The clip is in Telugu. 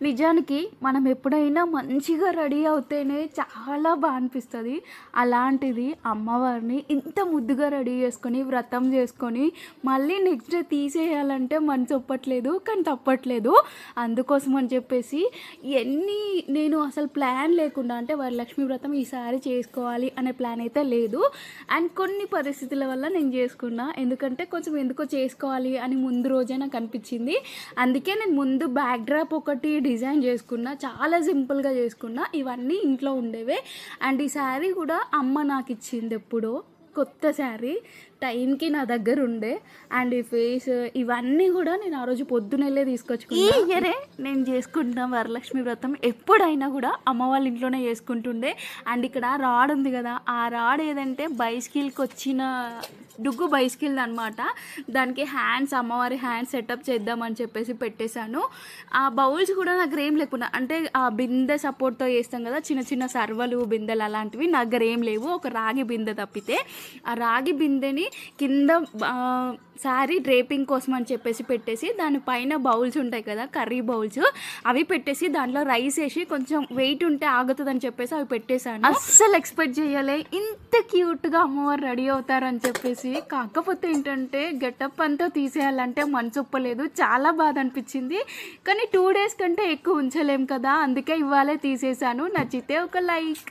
నిజానికి మనం ఎప్పుడైనా మంచిగా రెడీ అవుతేనే చాలా అనిపిస్తది. అలాంటిది అమ్మవారిని ఇంత ముద్దుగా రెడీ చేసుకొని, వ్రతం చేసుకొని, మళ్ళీ నెక్స్ట్ డే తీసేయాలంటే మనసు ఒప్పట్లేదు. కానీ తప్పట్లేదు. అందుకోసం అని చెప్పేసి ఎన్ని నేను అసలు ప్లాన్ లేకుండా అంటే వరలక్ష్మి వ్రతం ఈసారి చేసుకోవాలి అనే ప్లాన్ అయితే లేదు. అండ్ కొన్ని పరిస్థితుల వల్ల నేను చేసుకున్నా. ఎందుకంటే కొంచెం ఎందుకో చేసుకోవాలి అని ముందు రోజే నాకు అనిపించింది. అందుకే నేను ముందు బ్యాక్ డ్రాప్ ఒకటి డిజైన్ చేసుకున్నా. చాలా సింపుల్గా చేసుకున్నా. ఇవన్నీ ఇంట్లో ఉండేవే. అండ్ ఈ శారీ కూడా అమ్మ నాకు ఇచ్చింది ఎప్పుడో, కొత్త శారీ టైంకి నా దగ్గర ఉండే. అండ్ ఈ ఫేస్ ఇవన్నీ కూడా నేను ఆ రోజు పొద్దునెళ్ళే తీసుకొచ్చుకున్నా. ఈ ఇయరే నేను చేసుకుంటున్నా వరలక్ష్మి వ్రతం. ఎప్పుడైనా కూడా అమ్మ వాళ్ళ ఇంట్లోనే చేసుకుంటుండే. అండ్ ఇక్కడ రాడ్ ఉంది కదా, ఆ రాడ్ ఏదంటే బైస్కిల్కి వచ్చిన డుగ్గు బైస్కిల్ అనమాట. దానికి హ్యాండ్స్, అమ్మవారి హ్యాండ్స్ సెటప్ చేద్దామని చెప్పేసి పెట్టేశాను. ఆ బౌల్స్ కూడా నా దగ్గర ఏం లేకుండా, అంటే ఆ బిందె సపోర్ట్తో చేస్తాం కదా, చిన్న చిన్న సర్వలు బిందెలు అలాంటివి నా దగ్గర ఏం లేవు. ఒక రాగి బిందె తప్పితే ఆ రాగి బిందెని కింద శారీ డ్రేపింగ్ కోసం అని చెప్పేసి పెట్టేసి, దానిపైన బౌల్స్ ఉంటాయి కదా, కర్రీ బౌల్స్, అవి పెట్టేసి దాంట్లో రైస్ వేసి కొంచెం వెయిట్ ఉంటే ఆగుతుందని చెప్పేసి అవి పెట్టేశాను. అస్సలు ఎక్స్పెక్ట్ చేయలే ఇంత క్యూట్గా అమ్మవారు రెడీ అవుతారని చెప్పేసి. కాకపోతే ఏంటంటే గెటప్ అంతా తీసేయాలంటే మనసు ఒప్పలేదు. చాలా బాధ అనిపించింది. కానీ 2 days కంటే ఎక్కువ ఉంచలేం కదా, అందుకే ఇవాళే తీసేశాను. నచ్చితే ఒక లైక్.